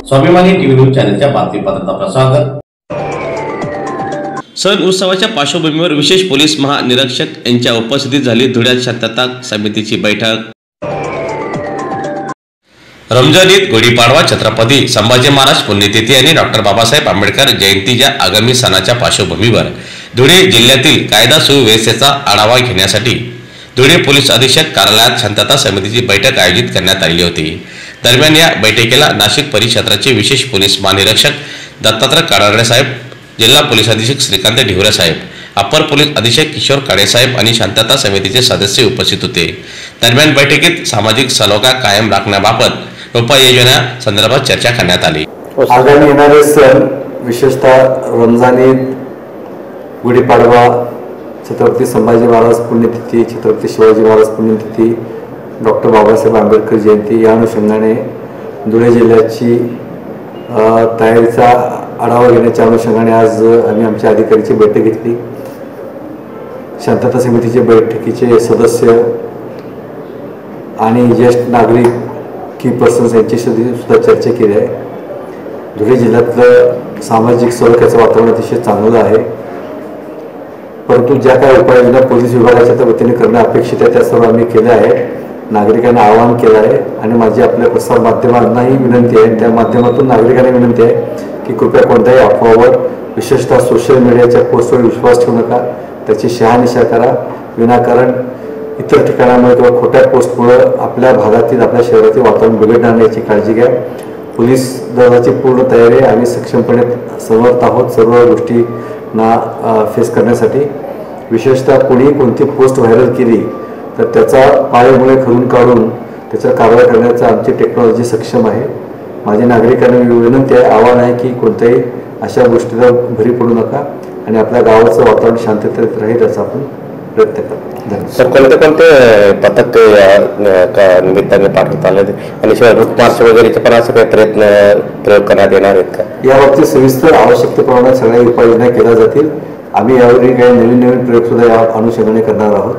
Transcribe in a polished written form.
स्वाभिमानी TV news चॅनलच्या बातमीपत्रात आपलं स्वागत। सण उत्सवाच्या पार्श्वभूमीवर विशेष पोलीस महानिरीक्षक यांच्या उपस्थितीत झाली धुळ्यात शांतता समितीची बैठक। रमजान ईद, गुढीपाडवा, छत्रपती संभाजी महाराज पुण्यतिथी आणि डॉक्टर बाबासाहेब आंबेडकर जयंतीच्या आगामी सणाच्या पार्श्वभूमीवर धुळे जिल्ह्यातील कायदा सुव्यवस्थेचा आढावा घेण्यासाठी धुळे पोलीस अधीक्षक कार्यालयात शांतता समितीची बैठक आयोजित करण्यात आली होती। दरम्यान या बैठकीला नाशिक परिक्षेत्राचे विशेष पोलीस महानिरीक्षक दत्तात्रय काडागडे साहेब, जिल्हा पोलीस अधीक्षक श्रीकांत ढिवरे साहेब, अपर पोलीस अधीक्षक किशोर काळे साहेब आणि शांतता समितीचे सदस्य उपस्थित होते। दरम्यान बैठकीत सामाजिक सलोखा कायम राखण्याबाबत उपाययोजना संदर्भात चर्चा करण्यात आली। आगामी येणारे सण विशेषतः रमजान ईद, गुढीपाडवा, छत्रपती संभाजी महाराज पुण्यतिथी, छत्रपती शिवाजी महाराज पुण्यतिथी, डॉक्टर बाबासाहेब आंबेडकर जयंती या अनुषंगाने धुळे जिल्ह्याची तयारीचा आढावा घेण्याच्या अनुषंगाने आज आम्ही आमच्या अधिकाऱ्यांची बैठक घेतली। शांतता समितीचे बैठकीचे सदस्य आणि ज्येष्ठ नागरिक की पर्सन्स यांच्याशी सुद्धा चर्चा केली आहे। धुळे जिल्ह्यातलं सामाजिक सलोख्याचं वातावरण अतिशय चांगलं आहे, परंतु ज्या काही उपाययोजना पोलीस विभागाच्या वतीने करणं अपेक्षित आहे त्या सर्व आम्ही केल्या आहे। नागरिकांना आवाहन केलं आहे आणि माझी आपल्या प्रसार माध्यमांनाही विनंती आहे, त्या माध्यमातून नागरिकांना विनंती आहे की कृपया कोणत्याही अफवावर, विशेषतः सोशल मीडियाच्या पोस्टवर विश्वास ठेवू नका, त्याची शहानिशा करा। विनाकारण इतर ठिकाणामुळे किंवा खोट्या पोस्टमुळे आपल्या भागातील, आपल्या शहरातील वातावरण बिघडणार नाही याची काळजी घ्या। पोलीस दलाची पूर्ण तयारी आहे, आम्ही सक्षमपणे समर्थ आहोत सर्व गोष्टींना फेस करण्यासाठी। विशेषतः कोणी कोणती पोस्ट व्हायरल केली तर त्याचा पाळेमुळे खरून काढून त्याच्यावर कारवाई करण्याचा आमची टेक्नॉलॉजी सक्षम आहे। माझी नागरिकांना विनंती आहे, आव्हान आहे की कोणत्याही अशा गोष्टीला भरी पडू नका आणि आपल्या गावाचं वातावरण शांततेत राहील याचा आपण प्रयत्न करा। सर, कोणते पथक या निमित्ताने पाठवत आले आणि शिवाय मार्च वगैरेचे पण असे काही प्रयोग करण्यात येणार आहेत का? याबाबतीत सविस्तर आवश्यकतेप्रमाणे सगळ्या उपाययोजना केल्या जातील। आम्ही यावेळी काही नवीन प्रयोग सुद्धा या अनुषंगाने करणार आहोत।